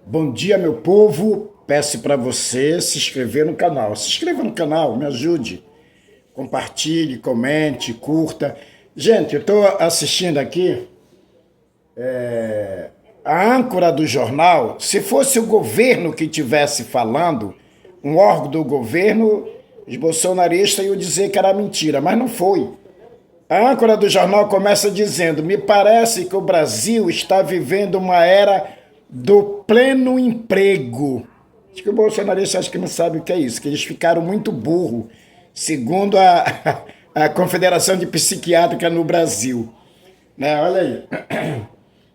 Bom dia, meu povo. Peço para você se inscrever no canal. Se inscreva no canal, me ajude. Compartilhe, comente, curta. Gente, eu estou assistindo aqui a âncora do jornal. Se fosse o governo que estivesse falando, um órgão do governo, os bolsonaristas iam dizer que era mentira, mas não foi. A âncora do jornal começa dizendo: me parece que o Brasil está vivendo uma era do pleno emprego. Acho que o bolsonarista acho que não sabe o que é isso, que eles ficaram muito burros, segundo a Confederação de Psiquiátrica no Brasil. Né? Olha aí.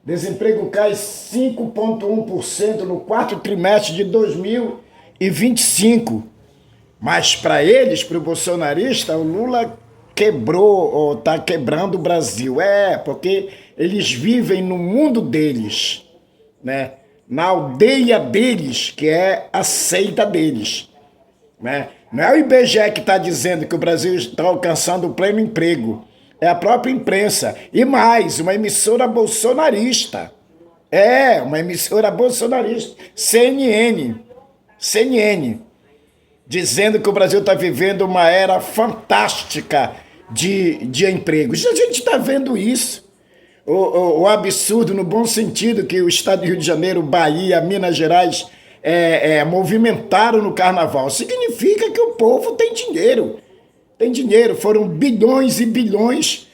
Desemprego cai 5,1% no quarto trimestre de 2025. Mas para eles, para o bolsonarista, o Lula quebrou ou está quebrando o Brasil. Porque eles vivem no mundo deles, né? Na aldeia deles, que é a seita deles. Né? Não é o IBGE que está dizendo que o Brasil está alcançando o pleno emprego. É a própria imprensa. E mais, uma emissora bolsonarista. Uma emissora bolsonarista. CNN. Dizendo que o Brasil está vivendo uma era fantástica de empregos. A gente está vendo isso. O absurdo, no bom sentido, que o estado do Rio de Janeiro, Bahia, Minas Gerais movimentaram no carnaval. Significa que o povo tem dinheiro. Tem dinheiro. Foram bilhões e bilhões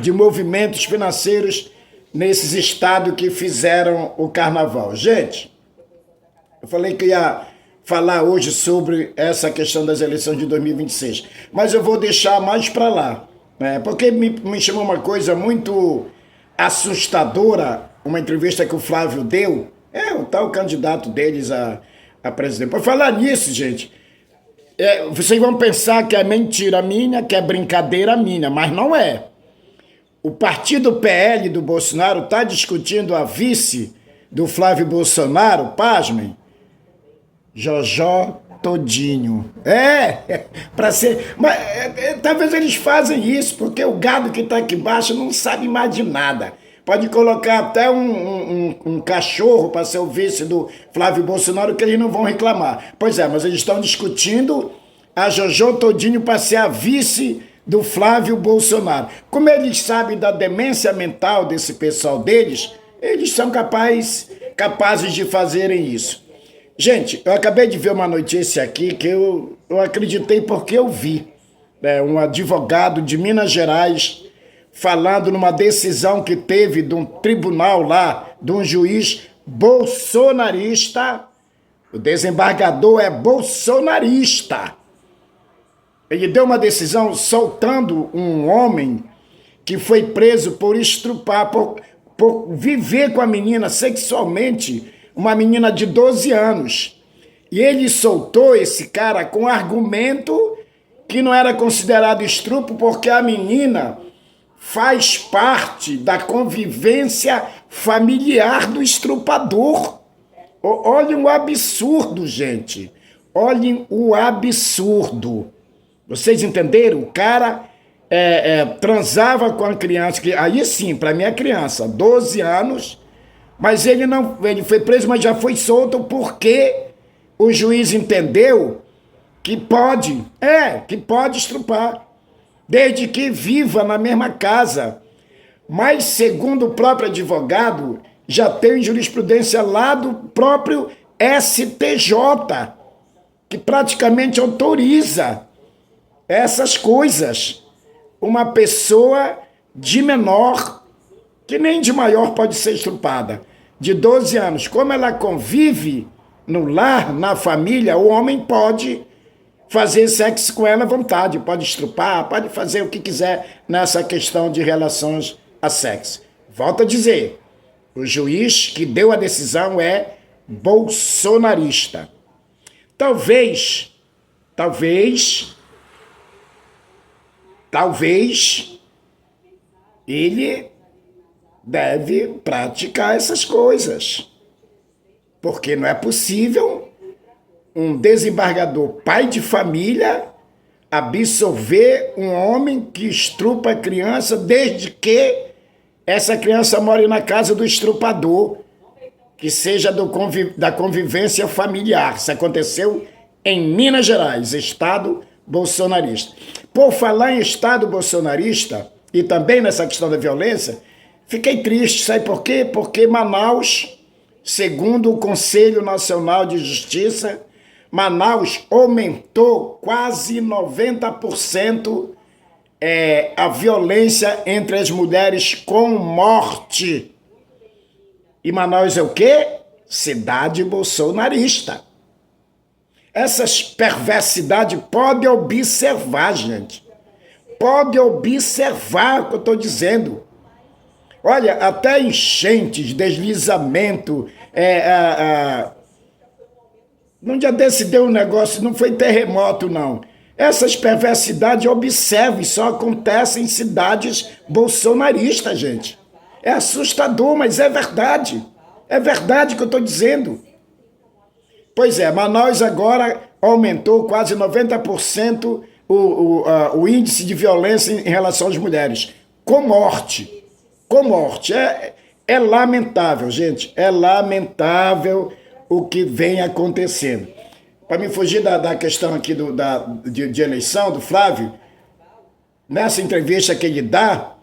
de movimentos financeiros nesses estados que fizeram o carnaval. Gente, eu falei que ia falar hoje sobre essa questão das eleições de 2026, mas eu vou deixar mais para lá, né? Porque me chamou uma coisa muito assustadora, uma entrevista que o Flávio deu, o tal candidato deles a presidente. Por falar nisso, gente, vocês vão pensar que é mentira minha, que é brincadeira minha, mas não é. O partido PL do Bolsonaro está discutindo a vice do Flávio Bolsonaro, pasmem, Jojó Todinho. Para ser. Mas talvez eles fazem isso, porque o gado que está aqui embaixo não sabe mais de nada. Pode colocar até um cachorro para ser o vice do Flávio Bolsonaro, que eles não vão reclamar. Pois é, mas eles estão discutindo a Jojó Todinho para ser a vice do Flávio Bolsonaro. Como eles sabem da demência mental desse pessoal deles, eles são capazes de fazerem isso. Gente, eu acabei de ver uma notícia aqui que eu acreditei porque eu vi. Um advogado de Minas Gerais falando numa decisão que teve de um tribunal lá, de um juiz bolsonarista. O desembargador é bolsonarista. Ele deu uma decisão soltando um homem que foi preso por estrupar, por viver com a menina sexualmente, uma menina de 12 anos. E ele soltou esse cara com argumento que não era considerado estupro, porque a menina faz parte da convivência familiar do estrupador. Olhem o absurdo, gente. Olhem o absurdo. Vocês entenderam? O cara transava com a criança, que aí sim, para mim é criança, 12 anos, mas ele foi preso, mas já foi solto porque o juiz entendeu que pode estrupar, desde que viva na mesma casa. Mas, segundo o próprio advogado, já tem jurisprudência lá do próprio STJ, que praticamente autoriza essas coisas. Uma pessoa de menor, que nem de maior pode ser estrupada, de 12 anos, como ela convive no lar, na família, o homem pode fazer sexo com ela à vontade, pode estrupar, pode fazer o que quiser nessa questão de relações a sexo. Volto a dizer, o juiz que deu a decisão é bolsonarista. Talvez ele deve praticar essas coisas. Porque não é possível um desembargador, pai de família, absolver um homem que estrupa a criança desde que essa criança mora na casa do estrupador. que seja da convivência familiar. Isso aconteceu em Minas Gerais, estado bolsonarista. Por falar em estado bolsonarista, e também nessa questão da violência, fiquei triste, sabe por quê? Porque Manaus, segundo o Conselho Nacional de Justiça, Manaus aumentou quase 90% a violência entre as mulheres com morte. E Manaus é o quê? Cidade bolsonarista. Essas perversidades, pode observar, gente. Pode observar o que eu estou dizendo. Olha, até enchentes, deslizamento, num dia desse deu um negócio, não foi terremoto, não. Essas perversidades, observe, só acontecem em cidades bolsonaristas, gente. É assustador, mas é verdade. É verdade que eu estou dizendo. Pois é, Manaus agora aumentou quase 90% o índice de violência em relação às mulheres. Com morte. Com morte. É lamentável, gente. É lamentável o que vem acontecendo. Para me fugir da questão aqui de eleição do Flávio, nessa entrevista que ele dá,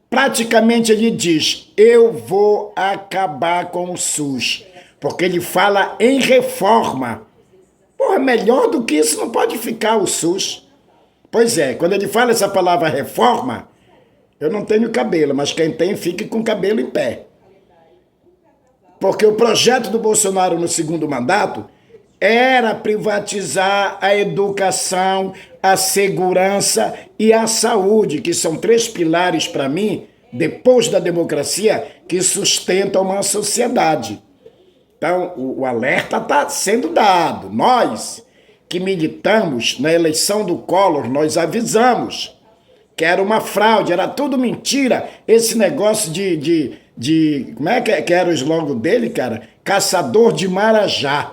praticamente ele diz, eu vou acabar com o SUS, porque ele fala em reforma. Porra, melhor do que isso não pode ficar o SUS. Pois é, quando ele fala essa palavra reforma, eu não tenho cabelo, mas quem tem fique com cabelo em pé. Porque o projeto do Bolsonaro no segundo mandato era privatizar a educação, a segurança e a saúde, que são 3 pilares para mim, depois da democracia, que sustentam uma sociedade. Então, o alerta está sendo dado. Nós que militamos na eleição do Collor, nós avisamos que era uma fraude, era tudo mentira. Esse negócio como é que era o slogan dele, cara? Caçador de Marajá.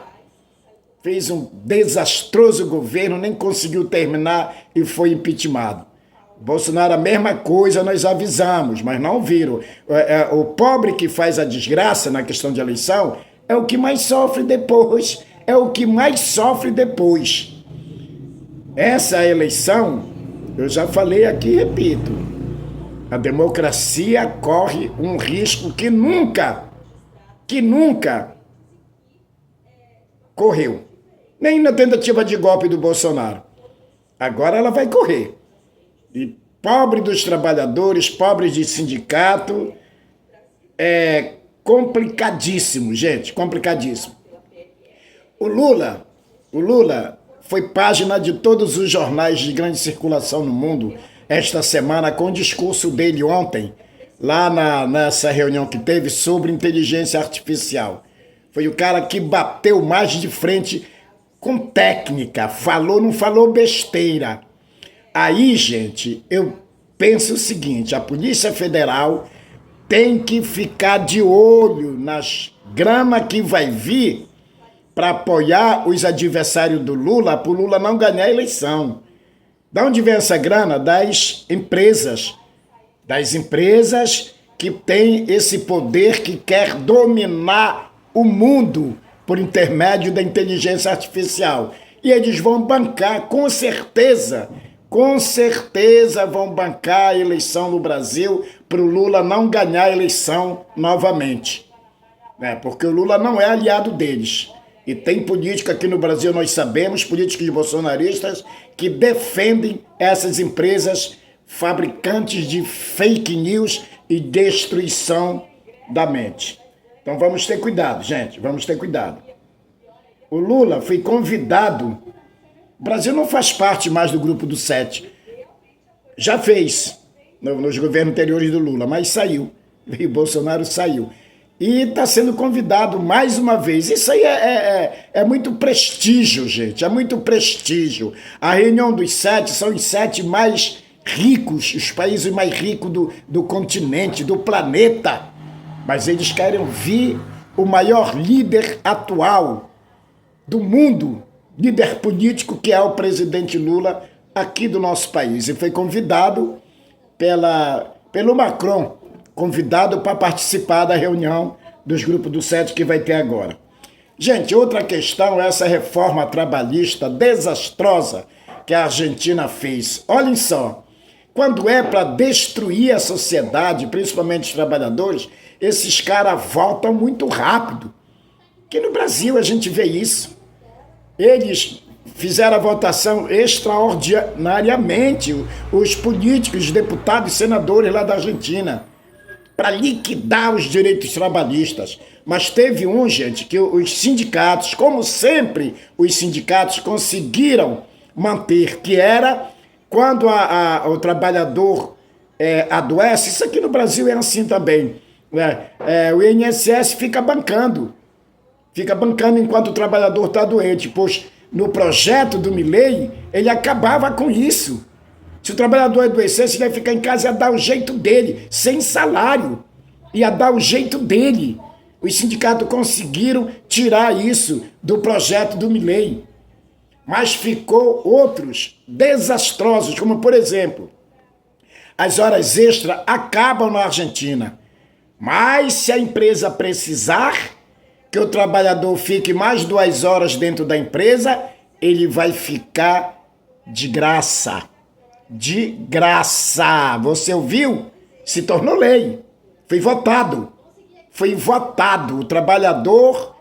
Fez um desastroso governo, nem conseguiu terminar e foi impeachmentado. Bolsonaro, a mesma coisa, nós avisamos, mas não viram. O pobre que faz a desgraça na questão de eleição é o que mais sofre depois. É o que mais sofre depois. Essa eleição, eu já falei aqui e repito, a democracia corre um risco que nunca correu. Nem na tentativa de golpe do Bolsonaro. Agora ela vai correr. E pobre dos trabalhadores, pobre de sindicato, é complicadíssimo, gente, complicadíssimo. O Lula foi página de todos os jornais de grande circulação no mundo esta semana com o discurso dele ontem, lá nessa reunião que teve sobre inteligência artificial. Foi o cara que bateu mais de frente com técnica, não falou besteira. Aí, gente, eu penso o seguinte, a Polícia Federal tem que ficar de olho nas grana que vai vir para apoiar os adversários do Lula, para o Lula não ganhar a eleição. Da onde vem essa grana? Das empresas que têm esse poder, que quer dominar o mundo por intermédio da inteligência artificial. E eles vão bancar, com certeza vão bancar a eleição no Brasil para o Lula não ganhar a eleição novamente. Porque o Lula não é aliado deles. E tem política aqui no Brasil, nós sabemos, políticos bolsonaristas, que defendem essas empresas fabricantes de fake news e destruição da mente. Então vamos ter cuidado, gente, vamos ter cuidado. O Lula foi convidado, o Brasil não faz parte mais do grupo do 7, já fez nos governos anteriores do Lula, mas saiu, e o Bolsonaro saiu. E está sendo convidado mais uma vez. Isso aí é muito prestígio, gente, é muito prestígio. A reunião dos 7 são os 7 mais ricos, os países mais ricos do continente, do planeta. Mas eles querem ouvir o maior líder atual do mundo, líder político, que é o presidente Lula, aqui do nosso país. E foi convidado pelo Macron, convidado para participar da reunião dos grupos do 7 que vai ter agora. Gente, outra questão é essa reforma trabalhista desastrosa que a Argentina fez. Olhem só, quando é para destruir a sociedade, principalmente os trabalhadores, esses caras voltam muito rápido. Aqui no Brasil a gente vê isso. Eles fizeram a votação extraordinariamente, os políticos, os deputados e senadores lá da Argentina, para liquidar os direitos trabalhistas. Mas teve gente, que os sindicatos, como sempre, os sindicatos conseguiram manter, que era quando o trabalhador adoece. Isso aqui no Brasil é assim também, né? O INSS fica bancando enquanto o trabalhador está doente, pois no projeto do Milei, ele acabava com isso. Se o trabalhador adoecesse, ele ia ficar em casa e ia dar o jeito dele, sem salário. Ia dar o jeito dele. Os sindicatos conseguiram tirar isso do projeto do Milei. Mas ficou outros desastrosos, como por exemplo, as horas extras acabam na Argentina. Mas se a empresa precisar que o trabalhador fique mais 2 horas dentro da empresa, ele vai ficar de graça. De graça. Você ouviu? Se tornou lei. Foi votado. Foi votado. O trabalhador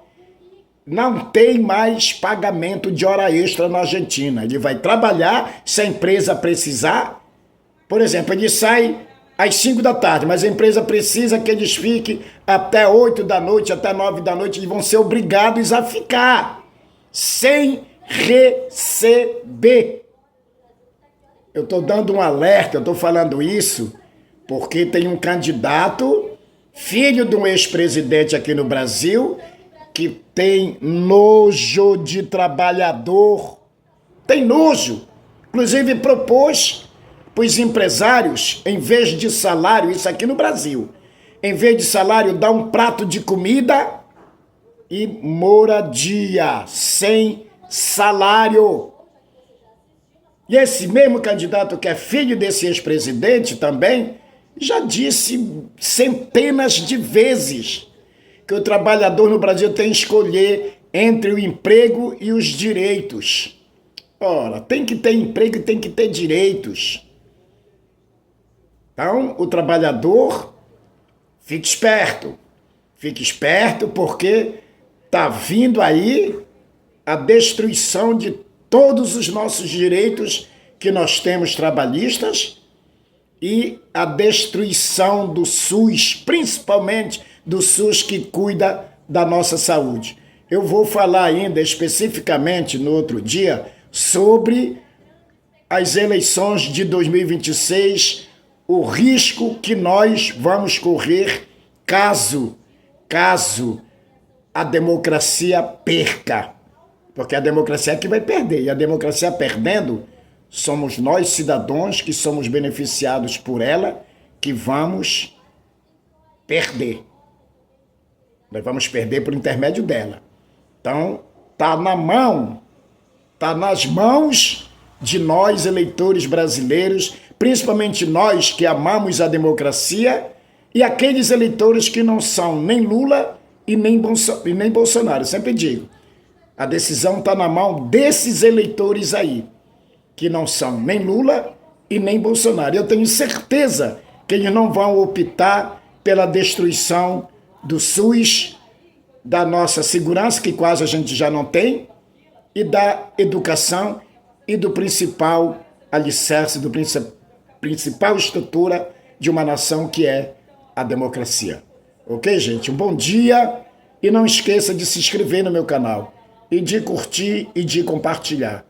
não tem mais pagamento de hora extra na Argentina. Ele vai trabalhar se a empresa precisar. Por exemplo, ele sai às 5 da tarde, mas a empresa precisa que eles fiquem até 8 da noite, até 9 da noite. Eles vão ser obrigados a ficar sem receber. Eu estou dando um alerta, eu estou falando isso porque tem um candidato, filho de um ex-presidente aqui no Brasil, que tem nojo de trabalhador. Tem nojo. Inclusive propôs para os empresários, em vez de salário, isso aqui no Brasil, em vez de salário, dar um prato de comida e moradia, sem salário. E esse mesmo candidato que é filho desse ex-presidente também, já disse centenas de vezes que o trabalhador no Brasil tem que escolher entre o emprego e os direitos. Ora, tem que ter emprego e tem que ter direitos. Então, o trabalhador, fique esperto porque está vindo aí a destruição de todos os nossos direitos que nós temos trabalhistas e a destruição do SUS, principalmente do SUS que cuida da nossa saúde. Eu vou falar ainda especificamente no outro dia sobre as eleições de 2026, o risco que nós vamos correr caso a democracia perca. Porque a democracia é que vai perder. E a democracia perdendo, somos nós, cidadãos, que somos beneficiados por ela, que vamos perder. Nós vamos perder por intermédio dela. Então, está nas mãos de nós, eleitores brasileiros, principalmente nós que amamos a democracia, e aqueles eleitores que não são nem Lula e nem Bolsonaro. Eu sempre digo, a decisão está na mão desses eleitores aí, que não são nem Lula e nem Bolsonaro. Eu tenho certeza que eles não vão optar pela destruição do SUS, da nossa segurança, que quase a gente já não tem, e da educação e do principal alicerce, do principal estrutura de uma nação, que é a democracia. Ok, gente? Um bom dia e não esqueça de se inscrever no meu canal e de curtir e de compartilhar.